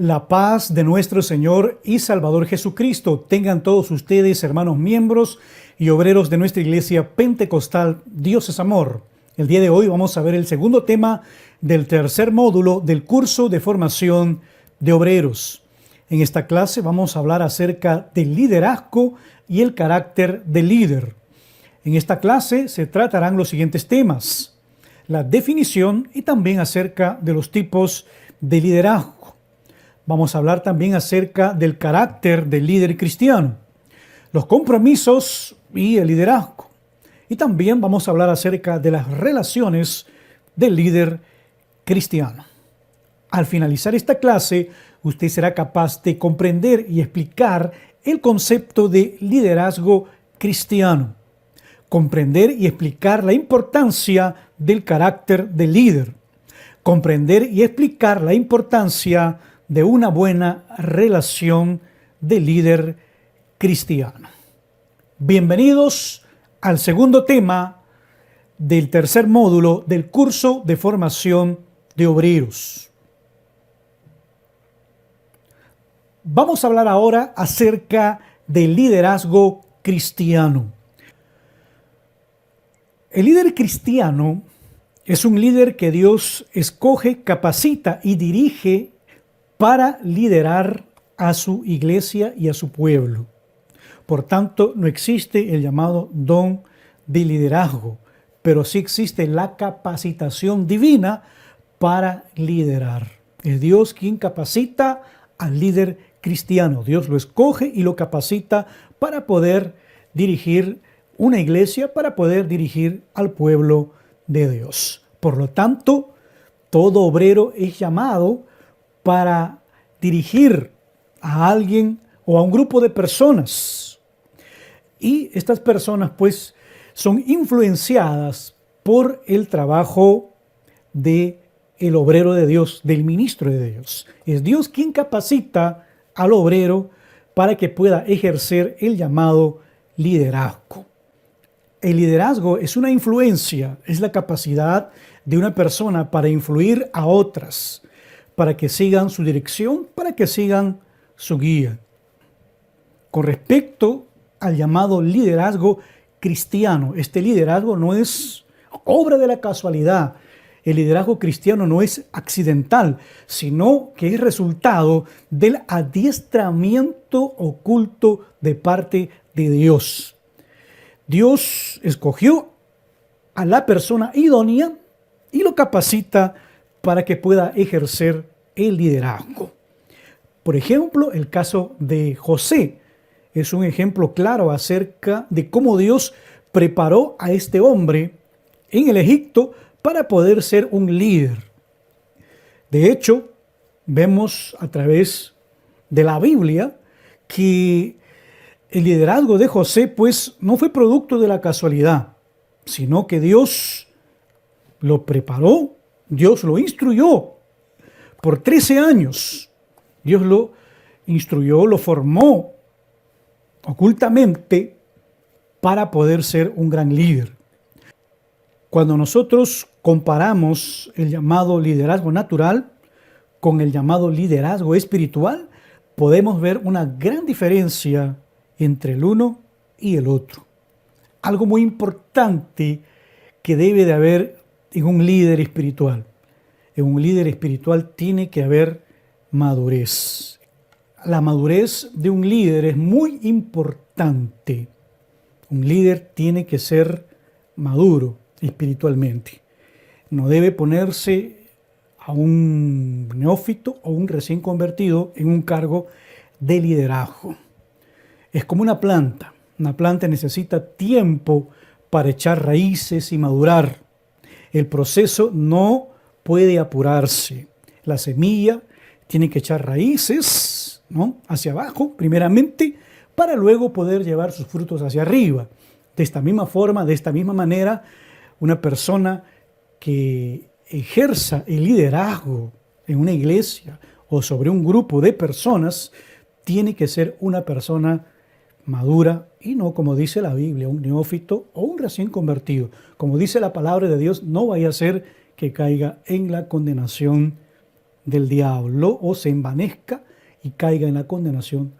La paz de nuestro Señor y Salvador Jesucristo tengan todos ustedes, hermanos miembros y obreros de nuestra iglesia pentecostal Dios es Amor. El día de hoy vamos a ver el segundo tema del tercer módulo del curso de formación de obreros. En esta clase vamos a hablar acerca del liderazgo y el carácter del líder. En esta clase se tratarán los siguientes temas: la definición y también acerca de los tipos de liderazgo. Vamos a hablar también acerca del carácter del líder cristiano, los compromisos y el liderazgo. Y también vamos a hablar acerca de las relaciones del líder cristiano. Al finalizar esta clase, usted será capaz de comprender y explicar el concepto de liderazgo cristiano, comprender y explicar la importancia del carácter del líder, comprender y explicar la importancia de una buena relación de líder cristiano. Bienvenidos al segundo tema del tercer módulo del curso de formación de obreros. Vamos a hablar ahora acerca del liderazgo cristiano. El líder cristiano es un líder que Dios escoge, capacita y dirige para liderar a su iglesia y a su pueblo. Por tanto, no existe el llamado don de liderazgo, pero sí existe la capacitación divina para liderar. Es Dios quien capacita al líder cristiano. Dios lo escoge y lo capacita para poder dirigir una iglesia, para poder dirigir al pueblo de Dios. Por lo tanto, todo obrero es llamado para dirigir a alguien o a un grupo de personas. Y estas personas pues son influenciadas por el trabajo del obrero de Dios, del ministro de Dios. Es Dios quien capacita al obrero para que pueda ejercer el llamado liderazgo. El liderazgo es una influencia, es la capacidad de una persona para influir a otras, para que sigan su dirección, para que sigan su guía. Con respecto al llamado liderazgo cristiano, este liderazgo no es obra de la casualidad. El liderazgo cristiano no es accidental, sino que es resultado del adiestramiento oculto de parte de Dios. Dios escogió a la persona idónea y lo capacita para que pueda ejercer el liderazgo. Por ejemplo, el caso de José es un ejemplo claro acerca de cómo Dios preparó a este hombre en el Egipto para poder ser un líder. De hecho, vemos a través de la Biblia que el liderazgo de José pues no fue producto de la casualidad, sino que Dios lo preparó, Dios lo instruyó por 13 años. Dios lo instruyó, lo formó ocultamente para poder ser un gran líder. Cuando nosotros comparamos el llamado liderazgo natural con el llamado liderazgo espiritual, podemos ver una gran diferencia entre el uno y el otro. Algo muy importante que debe de haber en un líder espiritual. En un líder espiritual tiene que haber madurez. La madurez de un líder es muy importante. Un líder tiene que ser maduro espiritualmente. No debe ponerse a un neófito o un recién convertido en un cargo de liderazgo. Es como una planta. Una planta necesita tiempo para echar raíces y madurar. El proceso no puede apurarse. La semilla tiene que echar raíces, ¿no?, hacia abajo, primeramente, para luego poder llevar sus frutos hacia arriba. De esta misma forma, de esta misma manera, una persona que ejerza el liderazgo en una iglesia o sobre un grupo de personas tiene que ser una persona madura y no, como dice la Biblia, un neófito o un recién convertido. Como dice la palabra de Dios, no vaya a ser que caiga en la condenación del diablo o se envanezca y caiga en la condenación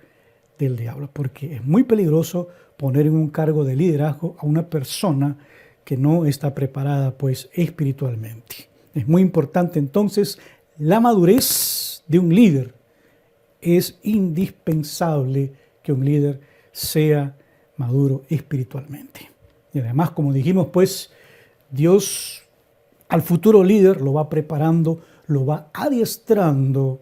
del diablo, porque es muy peligroso poner en un cargo de liderazgo a una persona que no está preparada pues espiritualmente. Es muy importante entonces la madurez de un líder. Es indispensable que un líder sea maduro espiritualmente. Y además, como dijimos, pues Dios al futuro líder lo va preparando, lo va adiestrando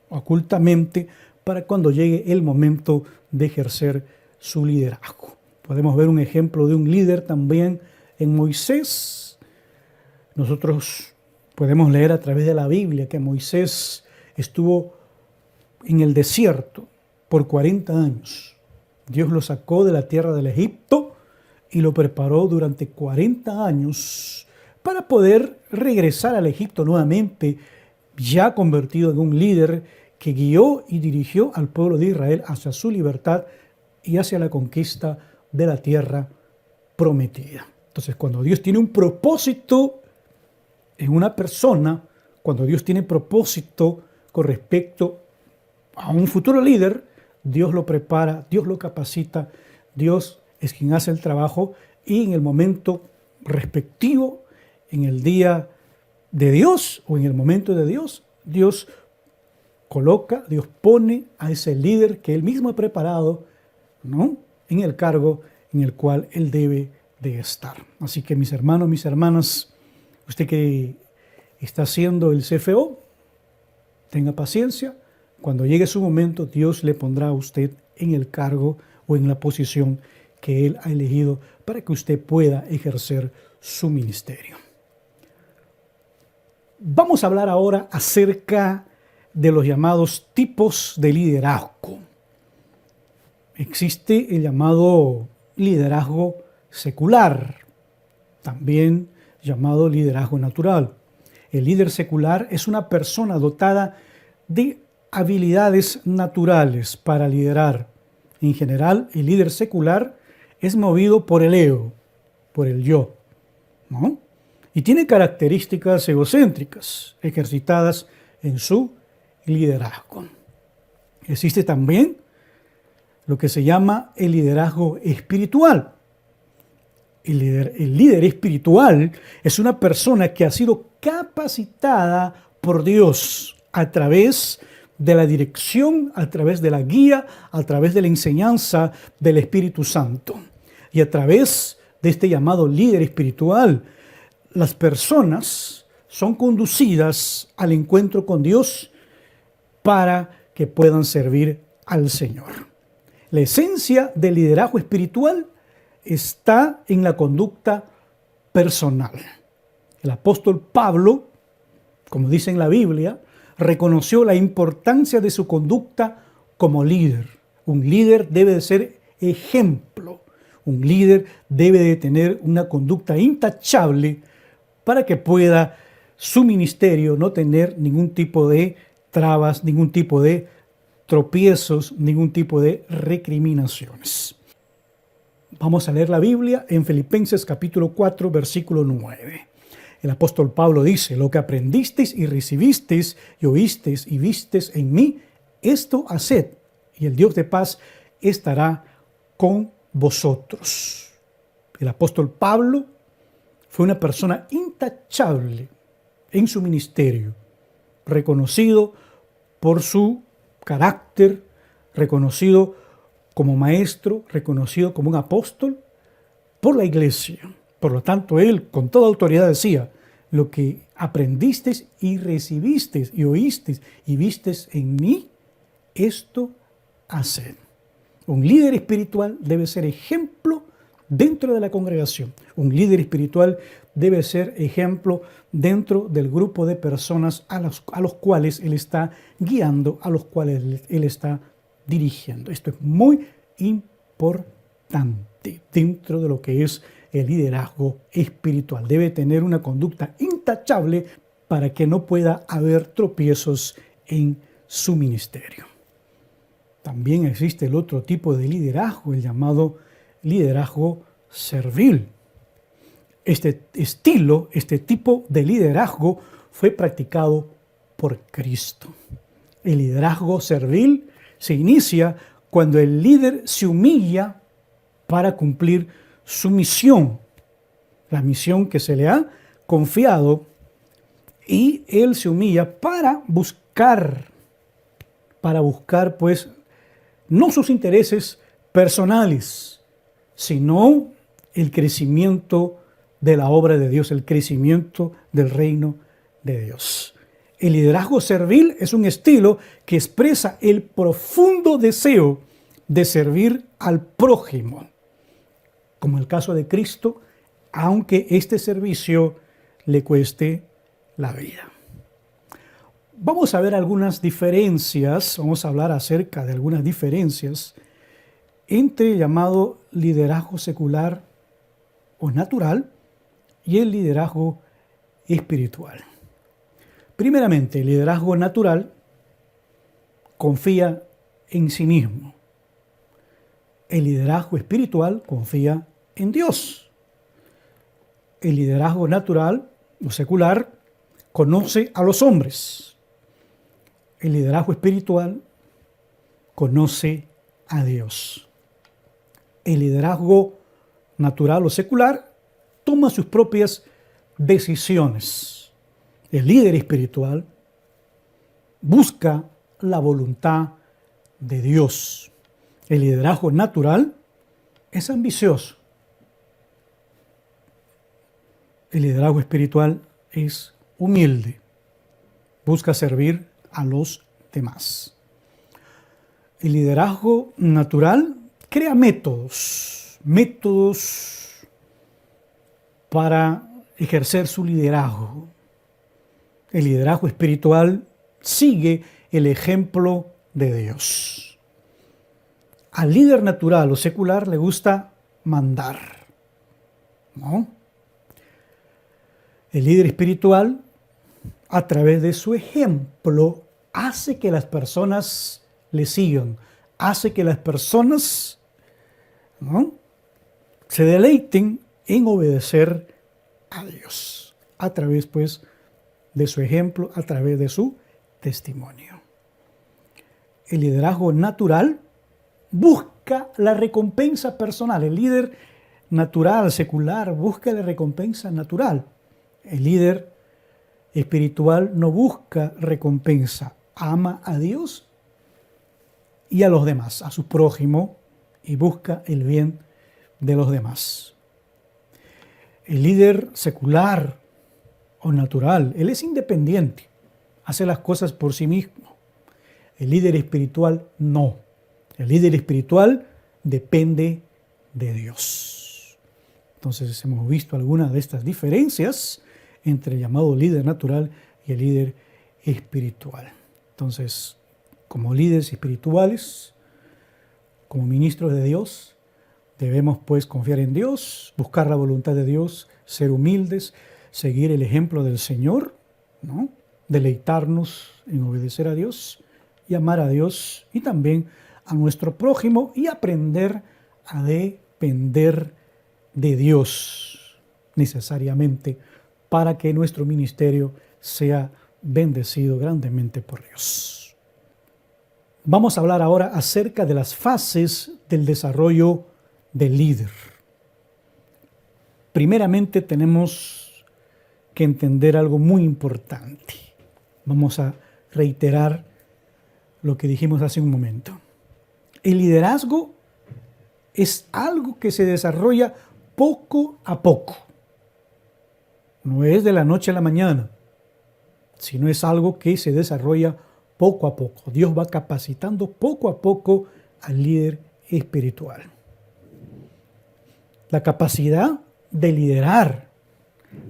ocultamente para cuando llegue el momento de ejercer su liderazgo. Podemos ver un ejemplo de un líder también en Moisés. Nosotros podemos leer a través de la Biblia que Moisés estuvo en el desierto por 40 años. Dios lo sacó de la tierra del Egipto y lo preparó durante 40 años para poder regresar al Egipto nuevamente, ya convertido en un líder que guió y dirigió al pueblo de Israel hacia su libertad y hacia la conquista de la tierra prometida. Entonces, cuando Dios tiene un propósito en una persona, cuando Dios tiene propósito con respecto a un futuro líder, Dios lo prepara, Dios lo capacita, Dios es quien hace el trabajo y en el momento respectivo, en el día de Dios o en el momento de Dios, Dios coloca, Dios pone a ese líder que él mismo ha preparado, ¿no?, en el cargo en el cual él debe de estar. Así que mis hermanos, mis hermanas, usted que está haciendo el CFO, tenga paciencia. Cuando llegue su momento, Dios le pondrá a usted en el cargo o en la posición que Él ha elegido para que usted pueda ejercer su ministerio. Vamos a hablar ahora acerca de los llamados tipos de liderazgo. Existe el llamado liderazgo secular, también llamado liderazgo natural. El líder secular es una persona dotada de habilidades naturales para liderar. En general, el líder secular es movido por el ego, por el yo, ¿no? Y tiene características egocéntricas ejercitadas en su liderazgo. Existe también lo que se llama el liderazgo espiritual. El líder espiritual es una persona que ha sido capacitada por Dios a través de la dirección, a través de la guía, a través de la enseñanza del Espíritu Santo. Y a través de este llamado líder espiritual, las personas son conducidas al encuentro con Dios para que puedan servir al Señor. La esencia del liderazgo espiritual está en la conducta personal. El apóstol Pablo, como dice en la Biblia, reconoció la importancia de su conducta como líder. Un líder debe de ser ejemplo. Un líder debe de tener una conducta intachable para que pueda su ministerio no tener ningún tipo de trabas, ningún tipo de tropiezos, ningún tipo de recriminaciones. Vamos a leer la Biblia en Filipenses capítulo 4, versículo 9. El apóstol Pablo dice: lo que aprendisteis y recibisteis y oísteis y visteis en mí, esto haced, y el Dios de paz estará con vosotros. El apóstol Pablo fue una persona intachable en su ministerio, reconocido por su carácter, reconocido como maestro, reconocido como un apóstol por la iglesia. Por lo tanto, él con toda autoridad decía: lo que aprendisteis y recibisteis y oísteis y visteis en mí, esto haced. Un líder espiritual debe ser ejemplo dentro de la congregación. Un líder espiritual debe ser ejemplo dentro del grupo de personas a los cuales él está guiando, a los cuales él está dirigiendo. Esto es muy importante dentro de lo que es el liderazgo espiritual. Debe tener una conducta intachable para que no pueda haber tropiezos en su ministerio. También existe el otro tipo de liderazgo, el llamado liderazgo servil. Este estilo, este tipo de liderazgo fue practicado por Cristo. El liderazgo servil se inicia cuando el líder se humilla para cumplir su misión, la misión que se le ha confiado, y él se humilla para buscar pues no sus intereses personales, sino el crecimiento de la obra de Dios, el crecimiento del reino de Dios. El liderazgo servil es un estilo que expresa el profundo deseo de servir al prójimo, como el caso de Cristo, aunque este servicio le cueste la vida. Vamos a ver algunas diferencias, vamos a hablar acerca de algunas diferencias entre el llamado liderazgo secular o natural y el liderazgo espiritual. Primeramente, el liderazgo natural confía en sí mismo. El liderazgo espiritual confía en Dios. El liderazgo natural o secular conoce a los hombres. El liderazgo espiritual conoce a Dios. El liderazgo natural o secular toma sus propias decisiones. El líder espiritual busca la voluntad de Dios. El liderazgo natural es ambicioso. El liderazgo espiritual es humilde. Busca servir a los demás. El liderazgo natural crea métodos para ejercer su liderazgo. El liderazgo espiritual sigue el ejemplo de Dios. Al líder natural o secular le gusta mandar, ¿no? El líder espiritual, a través de su ejemplo, hace que las personas le sigan, hace que las personas, ¿no?, se deleiten en obedecer a Dios, a través, pues, de su ejemplo, a través de su testimonio. El liderazgo natural busca la recompensa personal. El líder natural, secular, busca la recompensa natural. El líder espiritual no busca recompensa, ama a Dios y a los demás, a su prójimo, y busca el bien de los demás. El líder secular o natural, él es independiente, hace las cosas por sí mismo. El líder espiritual no. El líder espiritual depende de Dios. Entonces hemos visto algunas de estas diferencias entre el llamado líder natural y el líder espiritual. Entonces, como líderes espirituales, como ministros de Dios, debemos pues confiar en Dios, buscar la voluntad de Dios, ser humildes, seguir el ejemplo del Señor, ¿no?, deleitarnos en obedecer a Dios y amar a Dios y también a nuestro prójimo y aprender a depender de Dios necesariamente para que nuestro ministerio sea bendecido grandemente por Dios. Vamos a hablar ahora acerca de las fases del desarrollo del líder. Primeramente tenemos que entender algo muy importante. Vamos a reiterar lo que dijimos hace un momento. El liderazgo es algo que se desarrolla poco a poco. No es de la noche a la mañana, sino es algo que se desarrolla poco a poco. Dios va capacitando poco a poco al líder espiritual. La capacidad de liderar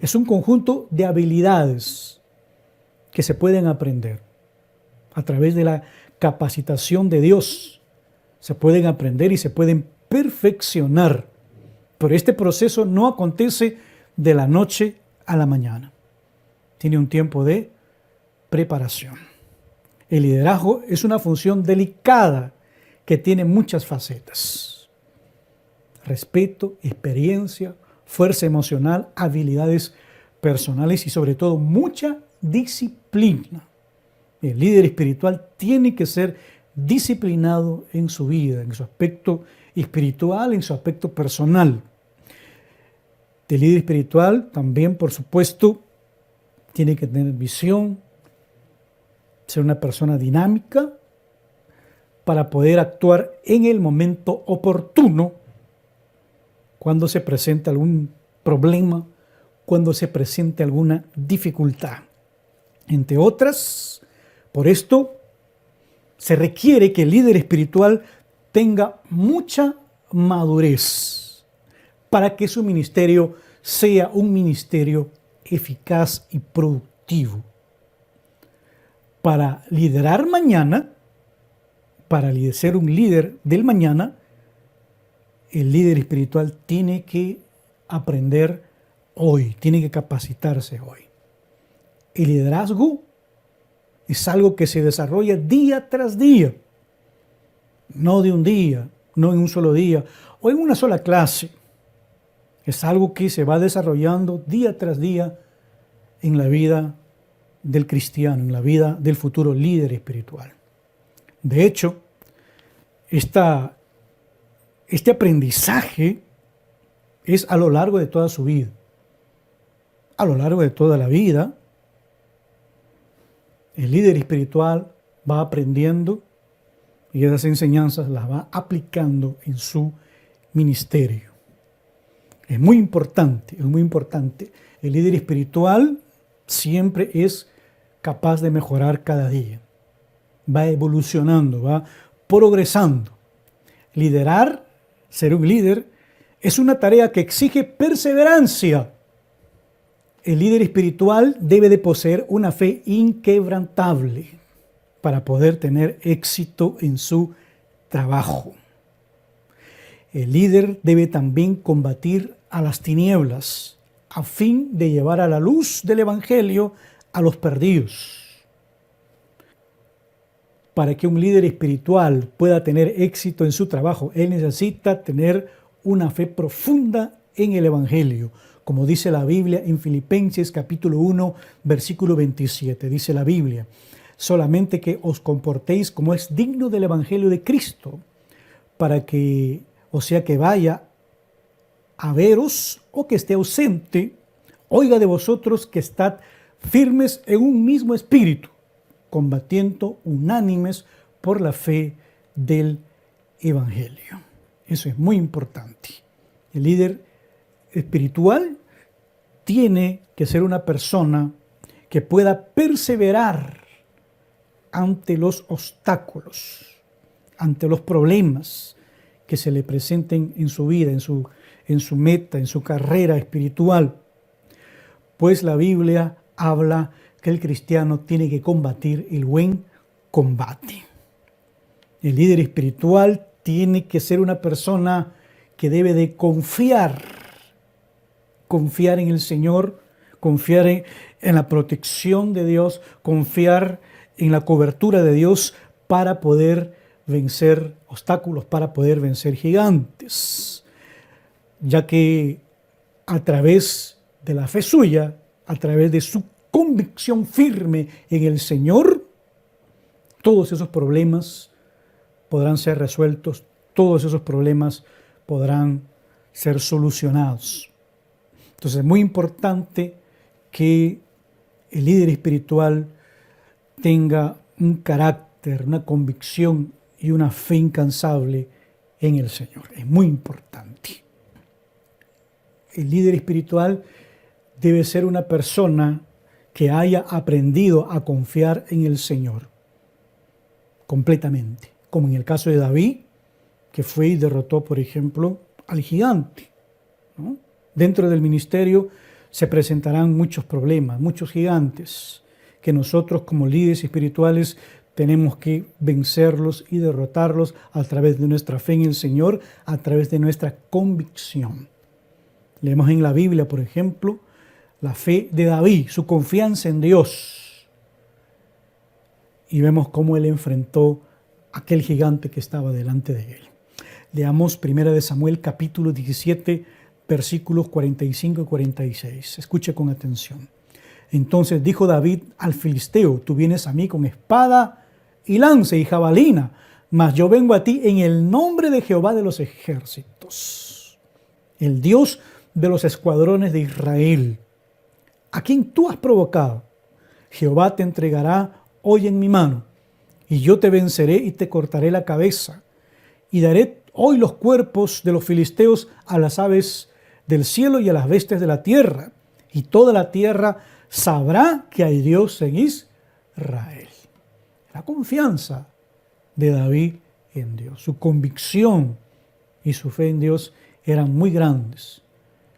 es un conjunto de habilidades que se pueden aprender a través de la capacitación de Dios. Se pueden aprender y se pueden perfeccionar, pero este proceso no acontece de la noche a la mañana. Tiene un tiempo de preparación. El liderazgo es una función delicada que tiene muchas facetas: respeto, experiencia, fuerza emocional, habilidades personales y sobre todo mucha disciplina. El líder espiritual tiene que ser disciplinado en su vida, en su aspecto espiritual, en su aspecto personal. El líder espiritual también, por supuesto, tiene que tener visión, ser una persona dinámica para poder actuar en el momento oportuno cuando se presente algún problema, cuando se presente alguna dificultad. Entre otras, por esto se requiere que el líder espiritual tenga mucha madurez para que su ministerio sea un ministerio eficaz y productivo. Para liderar mañana, para ser un líder del mañana, el líder espiritual tiene que aprender hoy, tiene que capacitarse hoy. El liderazgo es algo que se desarrolla día tras día, no de un día, no en un solo día o en una sola clase. Es algo que se va desarrollando día tras día en la vida del cristiano, en la vida del futuro líder espiritual. De hecho, este aprendizaje es a lo largo de toda su vida. A lo largo de toda la vida, el líder espiritual va aprendiendo y esas enseñanzas las va aplicando en su ministerio. Es muy importante, es muy importante. El líder espiritual siempre es capaz de mejorar cada día. Va evolucionando, va progresando. Liderar, ser un líder, es una tarea que exige perseverancia. El líder espiritual debe de poseer una fe inquebrantable para poder tener éxito en su trabajo. El líder debe también combatir a las tinieblas a fin de llevar a la luz del Evangelio a los perdidos. Para que un líder espiritual pueda tener éxito en su trabajo, él necesita tener una fe profunda en el Evangelio. Como dice la Biblia en Filipenses capítulo 1, versículo 27, dice la Biblia: solamente que os comportéis como es digno del Evangelio de Cristo, para que, o sea que vaya a veros o que esté ausente, oiga de vosotros que estad firmes en un mismo espíritu, combatiendo unánimes por la fe del Evangelio. Eso es muy importante. El líder espiritual tiene que ser una persona que pueda perseverar ante los obstáculos, ante los problemas que se le presenten en su vida, en su meta, en su carrera espiritual. Pues la Biblia habla que el cristiano tiene que combatir el buen combate. El líder espiritual tiene que ser una persona que debe de confiar en el Señor, confiar en la protección de Dios, confiar en la cobertura de Dios para poder vencer obstáculos, para poder vencer gigantes, ya que a través de la fe suya, a través de su convicción firme en el Señor, todos esos problemas podrán ser resueltos, todos esos problemas podrán ser solucionados. Entonces es muy importante que el líder espiritual tenga un carácter, una convicción y una fe incansable en el Señor. Es muy importante. El líder espiritual debe ser una persona que haya aprendido a confiar en el Señor completamente, como en el caso de David, que fue y derrotó, por ejemplo, al gigante, ¿no? Dentro del ministerio se presentarán muchos problemas, muchos gigantes, que nosotros como líderes espirituales tenemos que vencerlos y derrotarlos a través de nuestra fe en el Señor, a través de nuestra convicción. Leemos en la Biblia, por ejemplo, la fe de David, su confianza en Dios. Y vemos cómo él enfrentó aquel gigante que estaba delante de él. Leamos 1 Samuel capítulo 17, versículos 45 y 46. Escuche con atención. Entonces dijo David al filisteo: tú vienes a mí con espada y lanza y jabalina, mas yo vengo a ti en el nombre de Jehová de los ejércitos, el Dios de los escuadrones de Israel, a quien tú has provocado. Jehová te entregará hoy en mi mano, y yo te venceré y te cortaré la cabeza, y daré hoy los cuerpos de los filisteos a las aves del cielo y a las bestias de la tierra, y toda la tierra sabrá que hay Dios en Israel. La confianza de David en Dios, su convicción y su fe en Dios eran muy grandes,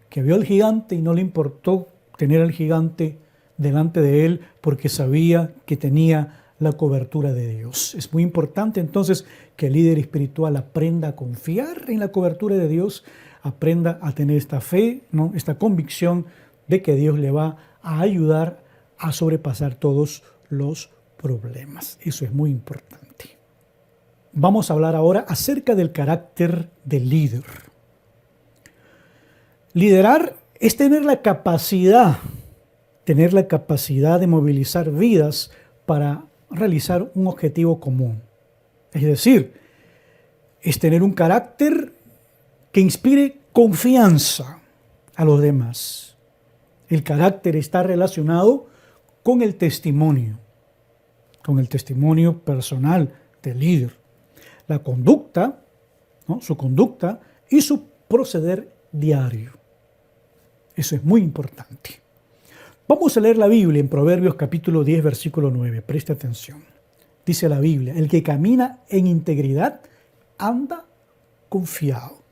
que vio al gigante y no le importó tener al gigante delante de él porque sabía que tenía la cobertura de Dios. Es muy importante entonces que el líder espiritual aprenda a confiar en la cobertura de Dios, aprenda a tener esta fe, ¿no?, esta convicción de que Dios le va a ayudar a sobrepasar todos los problemas. Eso es muy importante. Vamos a hablar ahora acerca del carácter del líder. Liderar es tener la capacidad de movilizar vidas para realizar un objetivo común. Es decir, es tener un carácter que inspire confianza a los demás. El carácter está relacionado con el testimonio personal del líder. La conducta, ¿no?, su conducta y su proceder diario. Eso es muy importante. Vamos a leer la Biblia en Proverbios capítulo 10, versículo 9. Preste atención. Dice la Biblia: el que camina en integridad anda confiado,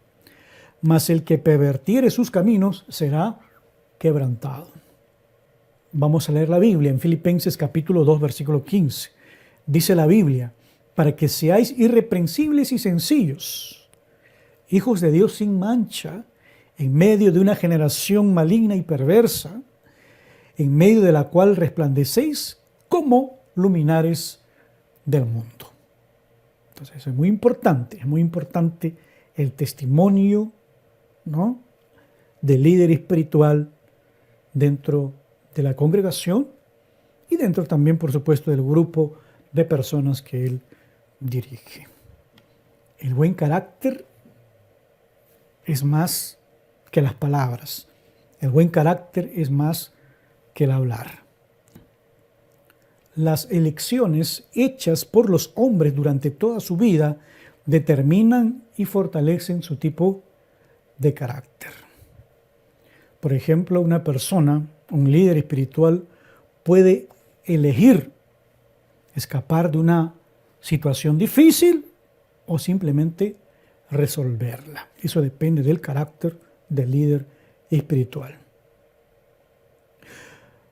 mas el que pervertiere sus caminos será quebrantado. Vamos a leer la Biblia en Filipenses capítulo 2, versículo 15. Dice la Biblia: para que seáis irreprensibles y sencillos, hijos de Dios sin mancha, en medio de una generación maligna y perversa, en medio de la cual resplandecéis como luminares del mundo. Entonces, eso es muy importante el testimonio, ¿no?, del líder espiritual dentro de la congregación y dentro también, por supuesto, del grupo de personas que él dirige. El buen carácter es más que las palabras. El buen carácter es más que el hablar. Las elecciones hechas por los hombres durante toda su vida determinan y fortalecen su tipo de carácter. Por ejemplo, una persona, un líder espiritual, puede elegir escapar de una situación difícil o simplemente resolverla. Eso depende del carácter del líder espiritual.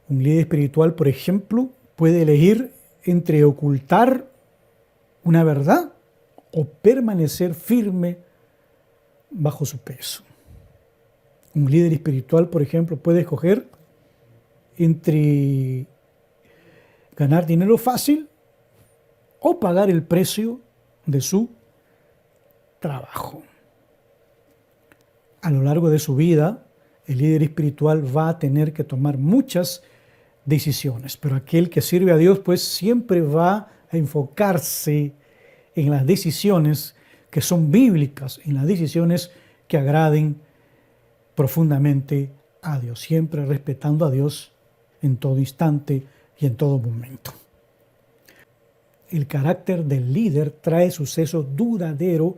Un líder espiritual, por ejemplo, puede elegir entre ocultar una verdad o permanecer firme bajo su peso. Un líder espiritual, por ejemplo, puede escoger entre ganar dinero fácil o pagar el precio de su trabajo. A lo largo de su vida, el líder espiritual va a tener que tomar muchas decisiones, pero aquel que sirve a Dios pues siempre va a enfocarse en las decisiones que son bíblicas, en las decisiones que agraden profundamente a Dios, siempre respetando a Dios en todo instante y en todo momento. El carácter del líder trae suceso duradero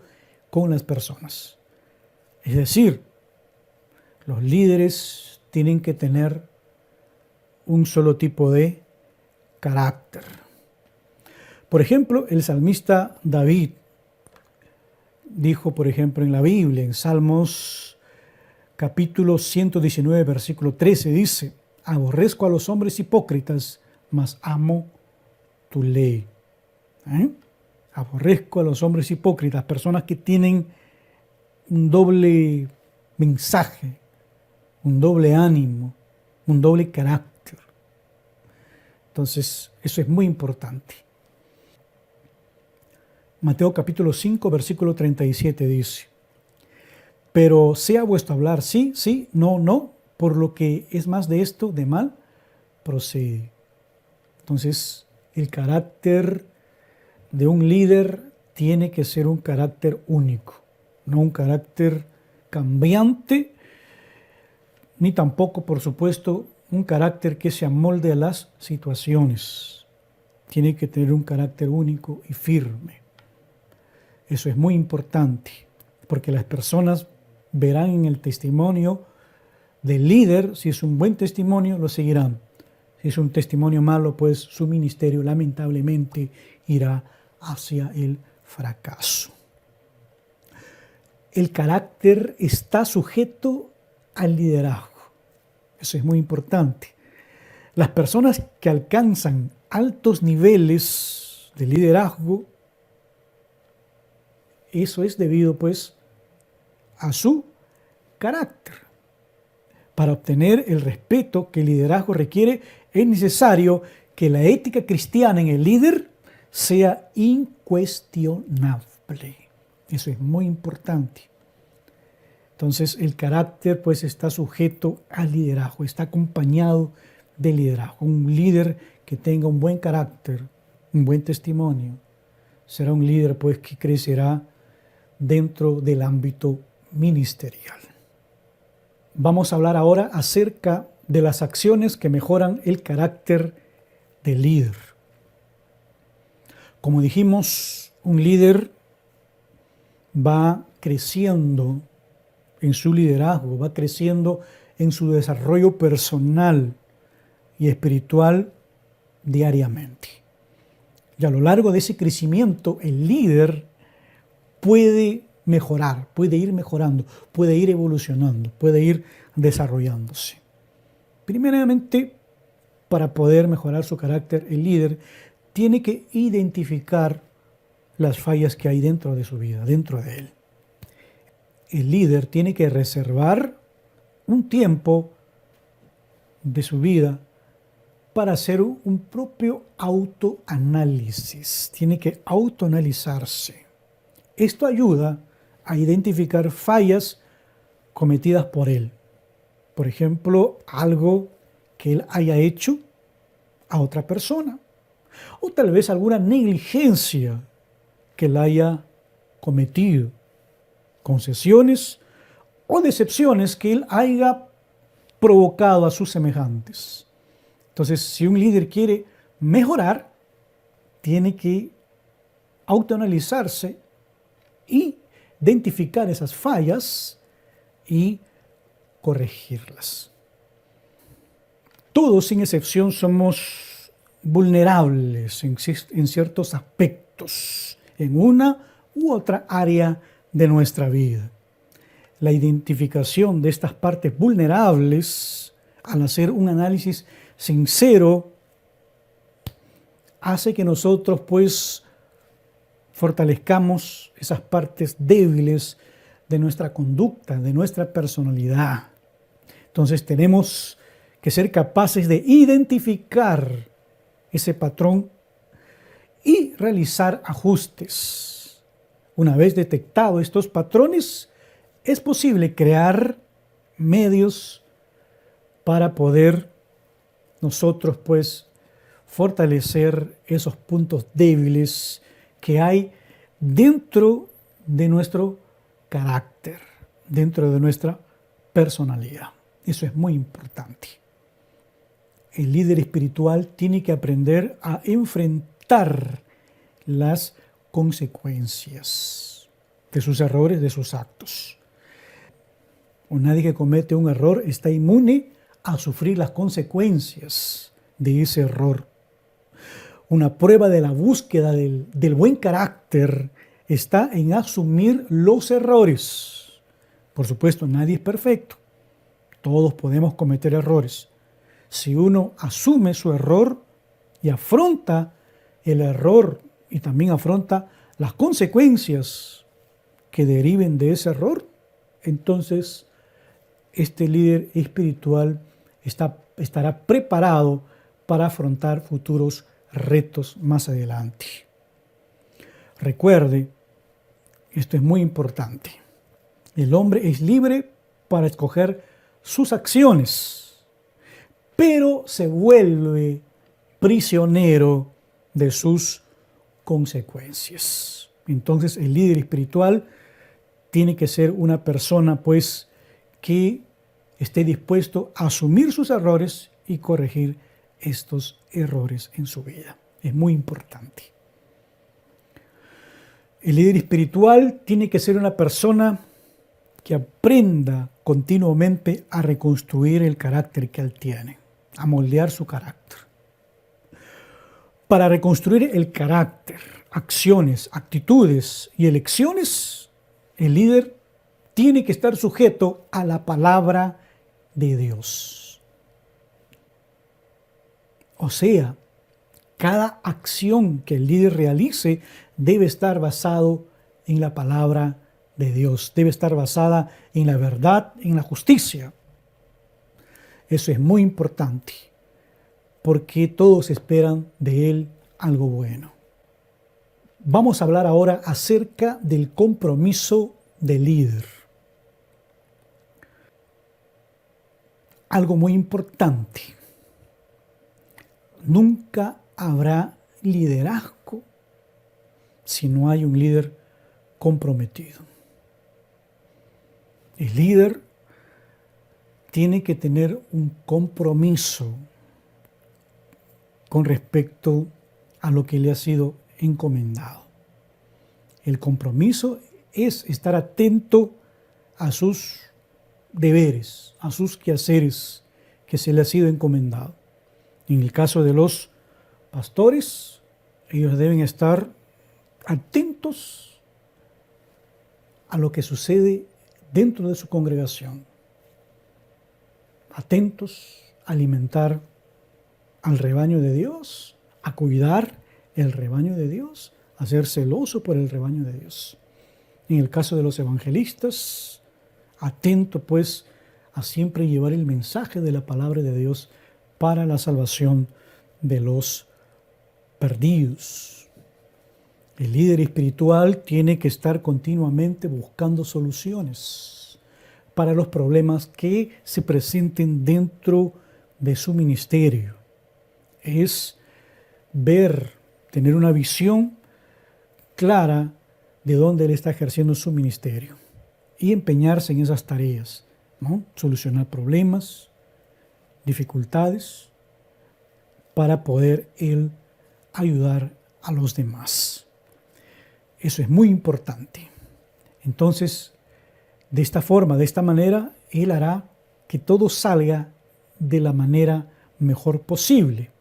con las personas. Es decir, los líderes tienen que tener un solo tipo de carácter. Por ejemplo, el salmista David dijo, por ejemplo, en la Biblia, en Salmos capítulo 119, versículo 13, dice: aborrezco a los hombres hipócritas, mas amo tu ley. Aborrezco a los hombres hipócritas, personas que tienen un doble mensaje, un doble ánimo, un doble carácter. Entonces, eso es muy importante. Mateo capítulo 5, versículo 37 dice: pero sea vuestro hablar sí, sí, no, no, por lo que es más de esto de mal procede. Entonces, el carácter de un líder tiene que ser un carácter único, no un carácter cambiante, ni tampoco, por supuesto, un carácter que se amolde a las situaciones. Tiene que tener un carácter único y firme. Eso es muy importante, porque las personas verán en el testimonio del líder, si es un buen testimonio, lo seguirán. Si es un testimonio malo, pues su ministerio lamentablemente irá hacia el fracaso. El carácter está sujeto al liderazgo. Eso es muy importante. Las personas que alcanzan altos niveles de liderazgo, eso es debido pues a su carácter. Para obtener el respeto que el liderazgo requiere, es necesario que la ética cristiana en el líder sea incuestionable. Eso es muy importante. Entonces, el carácter pues está sujeto al liderazgo, está acompañado de liderazgo. Un líder que tenga un buen carácter, un buen testimonio, será un líder pues que crecerá dentro del ámbito ministerial. Vamos a hablar ahora acerca de las acciones que mejoran el carácter del líder. Como dijimos, un líder va creciendo en su liderazgo, va creciendo en su desarrollo personal y espiritual diariamente. Y a lo largo de ese crecimiento, el líder puede mejorar, puede ir mejorando, puede ir evolucionando, puede ir desarrollándose. Primeramente, para poder mejorar su carácter, el líder tiene que identificar las fallas que hay dentro de su vida, dentro de él. El líder tiene que reservar un tiempo de su vida para hacer un propio autoanálisis. Tiene que autoanalizarse. Esto ayuda a identificar fallas cometidas por él. Por ejemplo, algo que él haya hecho a otra persona. O tal vez alguna negligencia que él haya cometido. Concesiones o decepciones que él haya provocado a sus semejantes. Entonces, si un líder quiere mejorar, tiene que autoanalizarse y identificar esas fallas y corregirlas. Todos, sin excepción, somos vulnerables en ciertos aspectos, en una u otra área de nuestra vida. La identificación de estas partes vulnerables, al hacer un análisis sincero, hace que nosotros pues fortalezcamos esas partes débiles de nuestra conducta, de nuestra personalidad. Entonces tenemos que ser capaces de identificar ese patrón y realizar ajustes. Una vez detectados estos patrones, es posible crear medios para poder nosotros pues fortalecer esos puntos débiles que hay dentro de nuestro carácter, dentro de nuestra personalidad. Eso es muy importante. El líder espiritual tiene que aprender a enfrentar las consecuencias de sus errores, de sus actos. Nadie que comete un error está inmune a sufrir las consecuencias de ese error. Una prueba de la búsqueda del buen carácter está en asumir los errores. Por supuesto, nadie es perfecto. Todos podemos cometer errores. Si uno asume su error y afronta el error y también afronta las consecuencias que deriven de ese error, entonces este líder espiritual estará preparado para afrontar futuros retos más adelante. Recuerde, esto es muy importante. El hombre es libre para escoger sus acciones, pero se vuelve prisionero de sus consecuencias. Entonces el líder espiritual tiene que ser una persona pues que esté dispuesto a asumir sus errores y corregir estos errores en su vida. Es muy importante. El líder espiritual tiene que ser una persona que aprenda continuamente a reconstruir el carácter que él tiene, a moldear su carácter. Para reconstruir el carácter, acciones, actitudes y elecciones, el líder tiene que estar sujeto a la palabra de Dios. O sea, cada acción que el líder realice debe estar basado en la palabra de Dios, debe estar basada en la verdad, en la justicia. Eso es muy importante, porque todos esperan de él algo bueno. Vamos a hablar ahora acerca del compromiso del líder. Algo muy importante. Nunca habrá liderazgo si no hay un líder comprometido. El líder tiene que tener un compromiso con respecto a lo que le ha sido encomendado. El compromiso es estar atento a sus deberes, a sus quehaceres que se le ha sido encomendado. En el caso de los pastores, ellos deben estar atentos a lo que sucede dentro de su congregación, atentos a alimentar al rebaño de Dios, a cuidar el rebaño de Dios, a ser celoso por el rebaño de Dios. En el caso de los evangelistas, atento pues a siempre llevar el mensaje de la palabra de Dios para la salvación de los perdidos. El líder espiritual tiene que estar continuamente buscando soluciones para los problemas que se presenten dentro de su ministerio. Es ver, tener una visión clara de dónde él está ejerciendo su ministerio y empeñarse en esas tareas, ¿no? Solucionar problemas, dificultades, para poder él ayudar a los demás. Eso es muy importante. Entonces, de esta forma, de esta manera, él hará que todo salga de la manera mejor posible.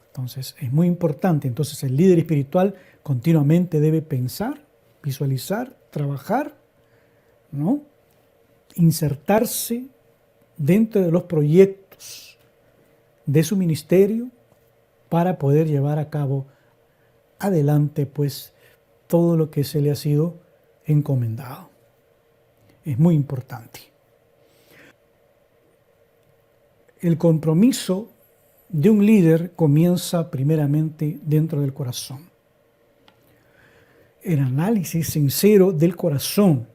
Entonces, es muy importante. Entonces, el líder espiritual continuamente debe pensar, visualizar, trabajar, ¿no? Insertarse dentro de los proyectos de su ministerio para poder llevar a cabo adelante, pues, todo lo que se le ha sido encomendado. Es muy importante. El compromiso de un líder comienza primeramente dentro del corazón. El análisis sincero del corazón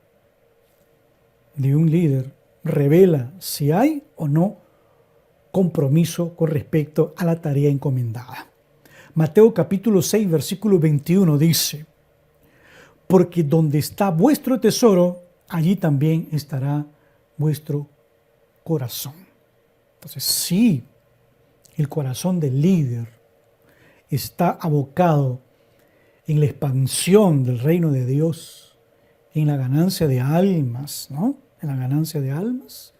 de un líder revela si hay o no compromiso con respecto a la tarea encomendada. Mateo capítulo 6, versículo 21 dice: porque donde está vuestro tesoro, allí también estará vuestro corazón. Entonces, si el corazón del líder está abocado en la expansión del reino de Dios, en la ganancia de almas, ¿no? En la ganancia de almas,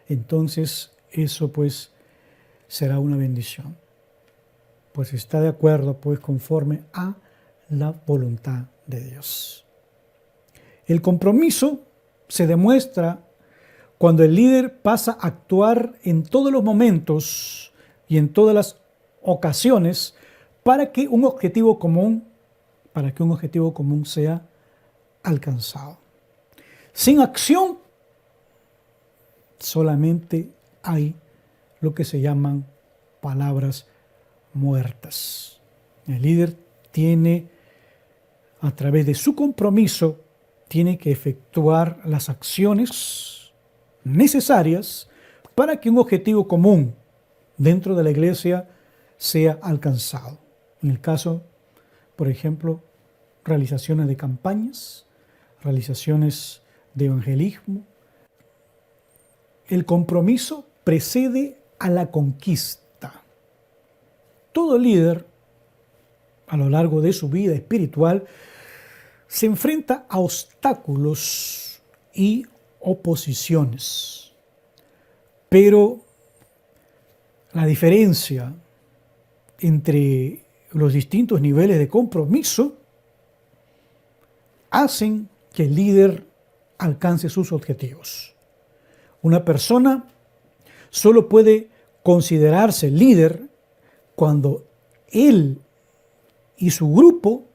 entonces eso pues será una bendición. Pues está de acuerdo pues conforme a la voluntad de Dios. El compromiso se demuestra cuando el líder pasa a actuar en todos los momentos y en todas las ocasiones para que un objetivo común sea alcanzado. Sin acción solamente hay lo que se llaman palabras muertas. El líder tiene, a través de su compromiso, tiene que efectuar las acciones necesarias para que un objetivo común, dentro de la iglesia sea alcanzado. En el caso, por ejemplo, realizaciones de campañas, realizaciones de evangelismo. El compromiso precede a la conquista. Todo líder, a lo largo de su vida espiritual, se enfrenta a obstáculos y oposiciones. Pero la diferencia entre los distintos niveles de compromiso hacen que el líder alcance sus objetivos. Una persona solo puede considerarse líder cuando él y su grupo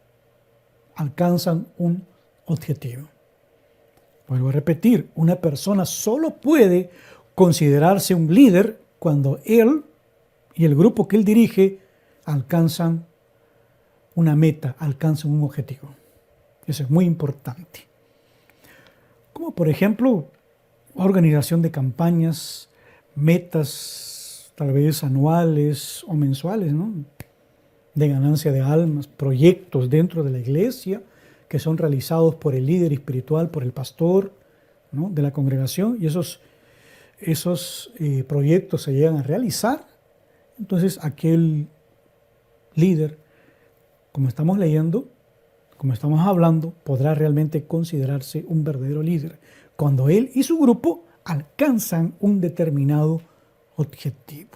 alcanzan un objetivo. Vuelvo a repetir, una persona solo puede considerarse un líder cuando él y el grupo que él dirige alcanzan una meta, alcanzan un objetivo. Eso es muy importante. Como por ejemplo, organización de campañas, metas tal vez anuales o mensuales, ¿no?, de ganancia de almas, proyectos dentro de la iglesia que son realizados por el líder espiritual, por el pastor, ¿no?, de la congregación, y esos proyectos se llegan a realizar. Entonces aquel líder, como estamos leyendo, como estamos hablando, podrá realmente considerarse un verdadero líder cuando él y su grupo alcanzan un determinado objetivo.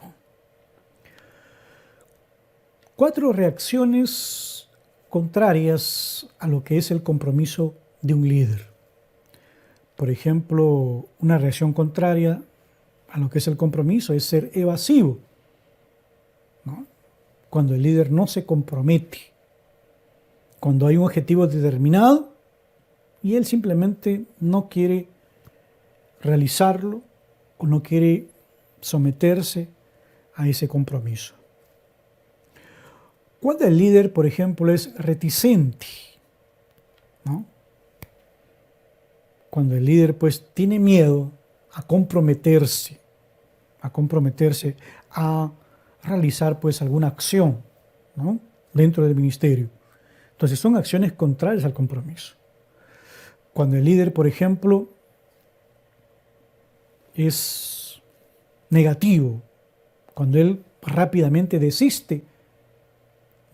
4 reacciones contrarias a lo que es el compromiso de un líder. Por ejemplo, una reacción contraria a lo que es el compromiso es ser evasivo, ¿no?, cuando el líder no se compromete, cuando hay un objetivo determinado y él simplemente no quiere realizarlo o no quiere someterse a ese compromiso. Cuando el líder, por ejemplo, es reticente, ¿no?, cuando el líder pues tiene miedo a comprometerse, a realizar pues alguna acción, ¿no?, dentro del ministerio. Entonces son acciones contrarias al compromiso. Cuando el líder, por ejemplo, es negativo, cuando él rápidamente desiste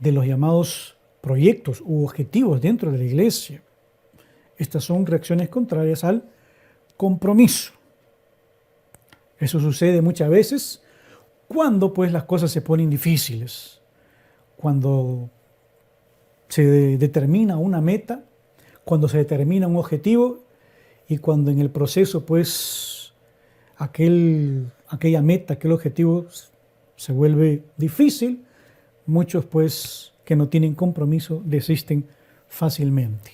de los llamados proyectos u objetivos dentro de la iglesia, estas son reacciones contrarias al compromiso. Eso sucede muchas veces cuando pues las cosas se ponen difíciles, cuando se determina una meta, cuando se determina un objetivo y cuando en el proceso pues aquella meta, aquel objetivo se vuelve difícil, muchos pues que no tienen compromiso desisten fácilmente.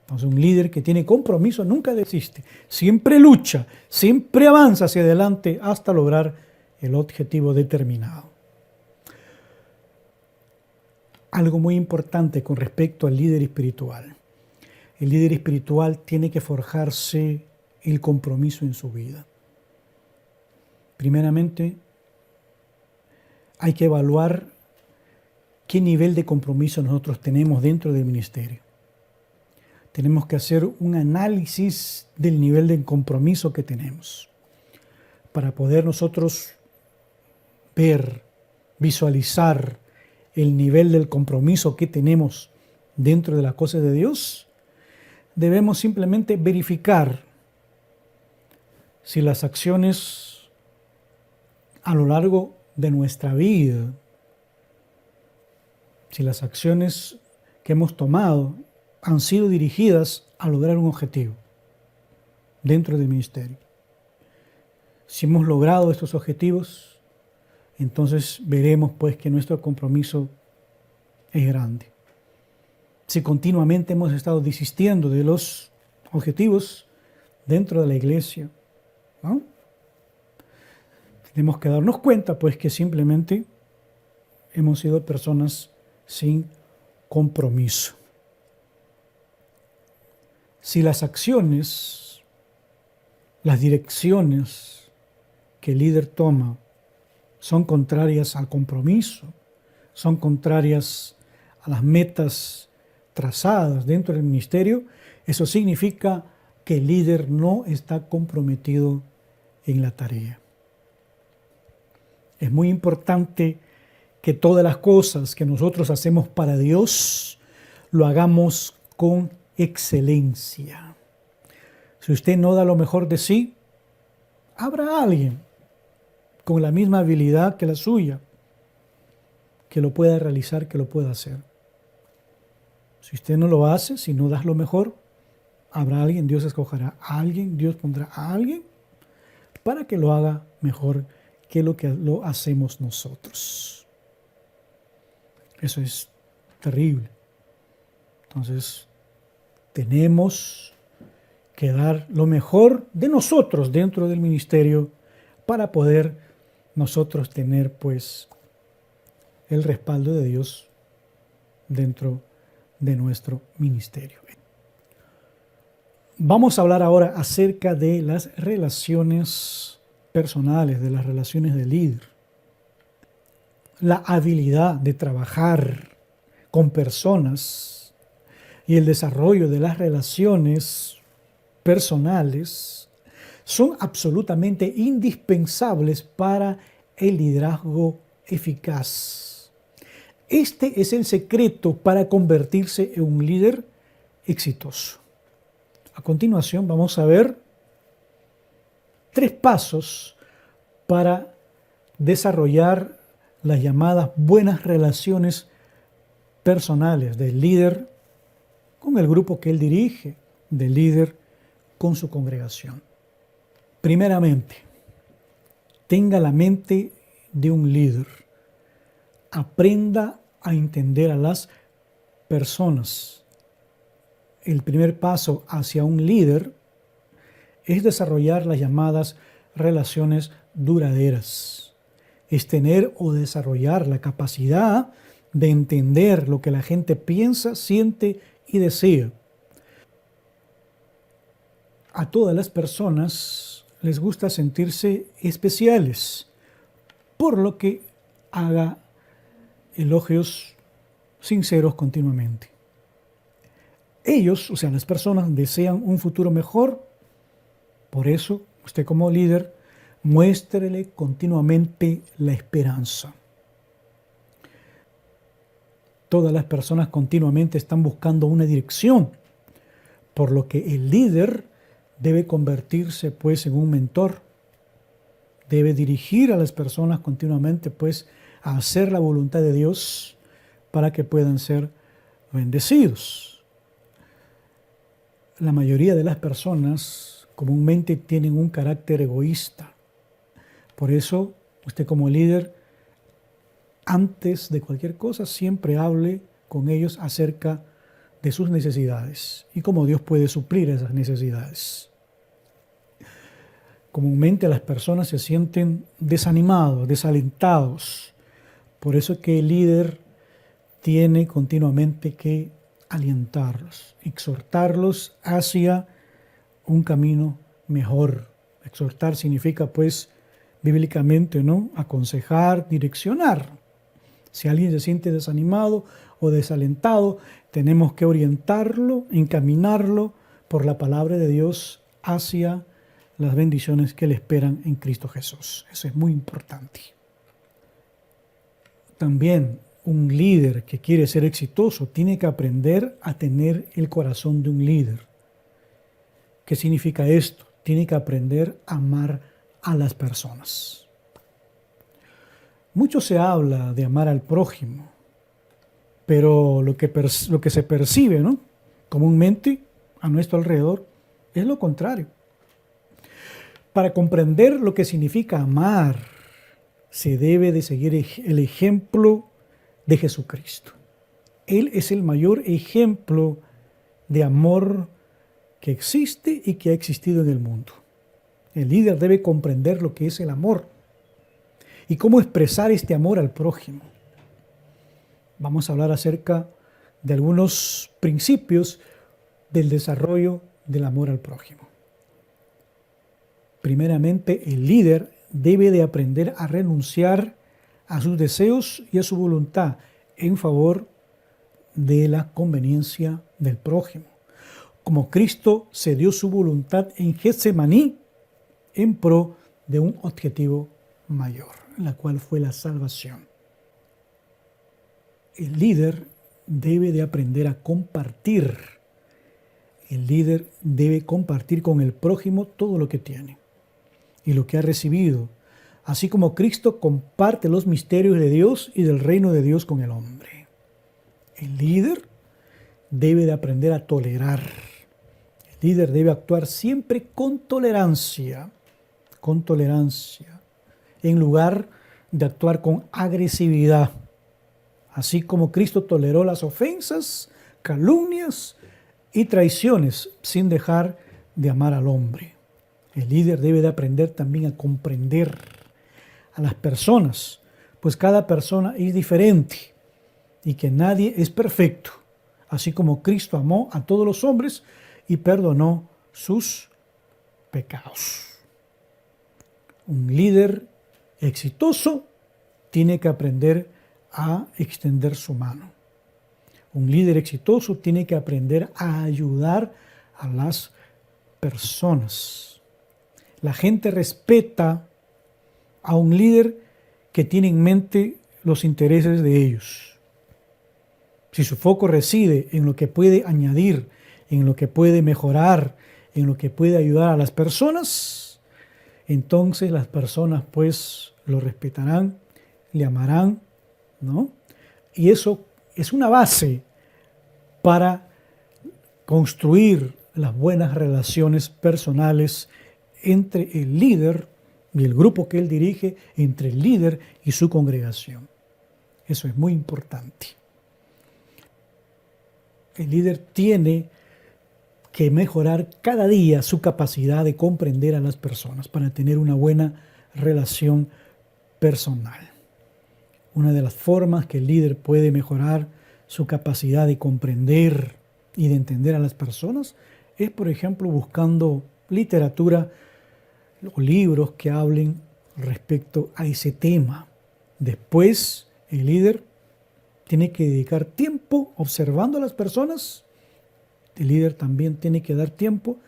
Entonces un líder que tiene compromiso nunca desiste, siempre lucha, siempre avanza hacia adelante hasta lograr el objetivo determinado. Algo muy importante con respecto al líder espiritual. El líder espiritual tiene que forjarse el compromiso en su vida. Primeramente, hay que evaluar qué nivel de compromiso nosotros tenemos dentro del ministerio. Tenemos que hacer un análisis del nivel de compromiso que tenemos para poder nosotros ver, visualizar el nivel del compromiso que tenemos dentro de las cosas de Dios. Debemos simplemente verificar si las acciones a lo largo de nuestra vida, si las acciones que hemos tomado han sido dirigidas a lograr un objetivo dentro del ministerio. Si hemos logrado estos objetivos, entonces veremos pues que nuestro compromiso es grande. Si continuamente hemos estado desistiendo de los objetivos dentro de la iglesia, ¿no?, tenemos que darnos cuenta pues que simplemente hemos sido personas sin compromiso. Si las acciones, las direcciones que el líder toma son contrarias al compromiso, son contrarias a las metas trazadas dentro del ministerio, eso significa que el líder no está comprometido en la tarea. Es muy importante que todas las cosas que nosotros hacemos para Dios lo hagamos con excelencia. Si usted no da lo mejor de sí, habrá alguien con la misma habilidad que la suya que lo pueda realizar, que lo pueda hacer. Si usted no lo hace, si no das lo mejor, habrá alguien, Dios escogerá a alguien, Dios pondrá a alguien para que lo haga mejor que lo hacemos nosotros. Eso es terrible. Entonces, tenemos que dar lo mejor de nosotros dentro del ministerio para poder nosotros tener pues el respaldo de Dios dentro de nuestro ministerio. Vamos a hablar ahora acerca de las relaciones personales, de las relaciones de líder. La habilidad de trabajar con personas y el desarrollo de las relaciones personales son absolutamente indispensables para el liderazgo eficaz. Este es el secreto para convertirse en un líder exitoso. A continuación vamos a ver 3 pasos para desarrollar las llamadas buenas relaciones personales del líder con el grupo que él dirige, del líder con su congregación. Primeramente, tenga la mente de un líder. Aprenda a entender a las personas. El primer paso hacia un líder es desarrollar las llamadas relaciones duraderas. Es tener o desarrollar la capacidad de entender lo que la gente piensa, siente y desea. A todas las personas les gusta sentirse especiales, por lo que haga elogios sinceros continuamente. Ellos, o sea, las personas desean un futuro mejor, por eso usted como líder muéstrele continuamente la esperanza. Todas las personas continuamente están buscando una dirección, por lo que el líder debe convertirse pues en un mentor. Debe dirigir a las personas continuamente pues a hacer la voluntad de Dios para que puedan ser bendecidos. La mayoría de las personas comúnmente tienen un carácter egoísta. Por eso, usted como líder, antes de cualquier cosa, siempre hable con ellos acerca de sus necesidades y cómo Dios puede suplir esas necesidades. Comúnmente las personas se sienten desanimados, desalentados. Por eso es que el líder tiene continuamente que alientarlos, exhortarlos hacia un camino mejor. Exhortar significa pues bíblicamente, ¿no?, aconsejar, direccionar. Si alguien se siente desanimado o desalentado, tenemos que orientarlo, encaminarlo por la palabra de Dios hacia las bendiciones que le esperan en Cristo Jesús. Eso es muy importante. También un líder que quiere ser exitoso tiene que aprender a tener el corazón de un líder. ¿Qué significa esto? Tiene que aprender a amar a las personas. Mucho se habla de amar al prójimo, pero lo que se percibe, ¿no?, comúnmente a nuestro alrededor es lo contrario. Para comprender lo que significa amar, se debe de seguir el ejemplo de Jesucristo. Él es el mayor ejemplo de amor que existe y que ha existido en el mundo. El líder debe comprender lo que es el amor y cómo expresar este amor al prójimo. Vamos a hablar acerca de algunos principios del desarrollo del amor al prójimo. Primeramente, el líder debe de aprender a renunciar a sus deseos y a su voluntad en favor de la conveniencia del prójimo. Como Cristo cedió su voluntad en Getsemaní en pro de un objetivo mayor, la cual fue la salvación. El líder debe de aprender a compartir. El líder debe compartir con el prójimo todo lo que tiene y lo que ha recibido, así como Cristo comparte los misterios de Dios y del reino de Dios con el hombre. El líder debe de aprender a tolerar. El líder debe actuar siempre con tolerancia, en lugar de actuar con agresividad. Así como Cristo toleró las ofensas, calumnias y traiciones sin dejar de amar al hombre. El líder debe de aprender también a comprender a las personas, pues cada persona es diferente y que nadie es perfecto, así como Cristo amó a todos los hombres y perdonó sus pecados. Un líder exitoso tiene que aprender a extender su mano. Un líder exitoso tiene que aprender a ayudar a las personas. La gente respeta a un líder que tiene en mente los intereses de ellos. Si su foco reside en lo que puede añadir, en lo que puede mejorar, en lo que puede ayudar a las personas, entonces las personas pues lo respetarán, le amarán, ¿no? Y eso es una base para construir las buenas relaciones personales entre el líder y el grupo que él dirige, entre el líder y su congregación. Eso es muy importante. El líder tiene que mejorar cada día su capacidad de comprender a las personas para tener una buena relación personal. Una de las formas que el líder puede mejorar su capacidad de comprender y de entender a las personas es, por ejemplo, buscando literatura o libros que hablen respecto a ese tema. Después, el líder tiene que dedicar tiempo observando a las personas. El líder también tiene que dar tiempo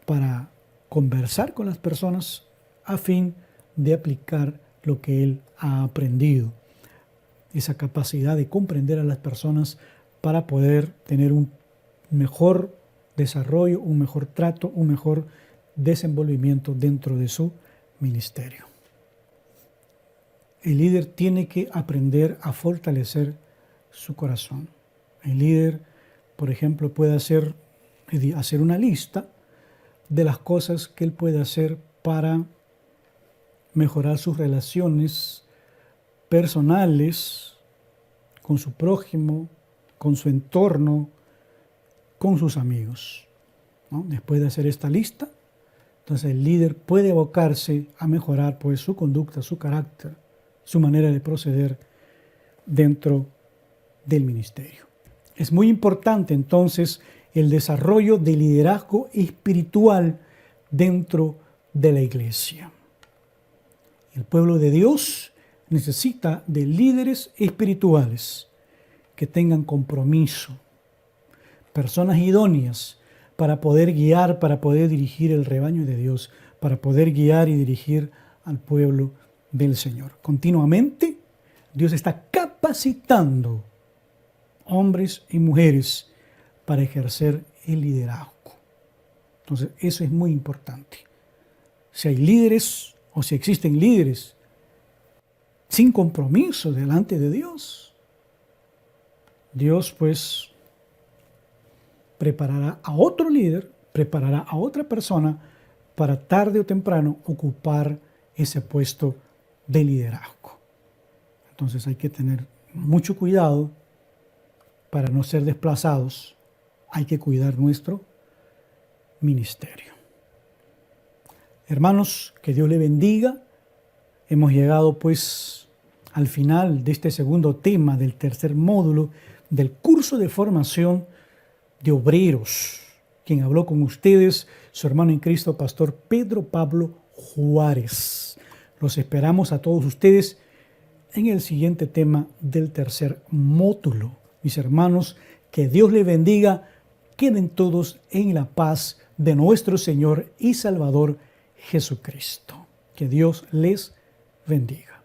para conversar con las personas a fin de aplicar lo que él ha aprendido. Esa capacidad de comprender a las personas para poder tener un mejor desarrollo, un mejor trato, un mejor desenvolvimiento dentro de su ministerio. El líder tiene que aprender a fortalecer su corazón. El líder, por ejemplo, puede hacer una lista de las cosas que él puede hacer para mejorar sus relaciones personales con su prójimo, con su entorno, con sus amigos, ¿no? Después de hacer esta lista, entonces el líder puede abocarse a mejorar pues su conducta, su carácter, su manera de proceder dentro del ministerio. Es muy importante entonces el desarrollo de liderazgo espiritual dentro de la iglesia. El pueblo de Dios necesita de líderes espirituales que tengan compromiso, personas idóneas para poder guiar, para poder dirigir el rebaño de Dios, para poder guiar y dirigir al pueblo del Señor. Continuamente, Dios está capacitando hombres y mujeres para ejercer el liderazgo. Entonces, eso es muy importante. Si hay líderes o si existen líderes sin compromiso delante de Dios, Dios pues preparará a otro líder, preparará a otra persona para tarde o temprano ocupar ese puesto de liderazgo. Entonces hay que tener mucho cuidado para no ser desplazados. Hay que cuidar nuestro ministerio. Hermanos, que Dios le bendiga. Hemos llegado pues al final de este segundo tema del tercer módulo del curso de formación de obreros. Quien habló con ustedes, su hermano en Cristo, Pastor Pedro Pablo Juárez. Los esperamos a todos ustedes en el siguiente tema del tercer módulo. Mis hermanos, que Dios les bendiga. Queden todos en la paz de nuestro Señor y Salvador Jesucristo. Que Dios les bendiga.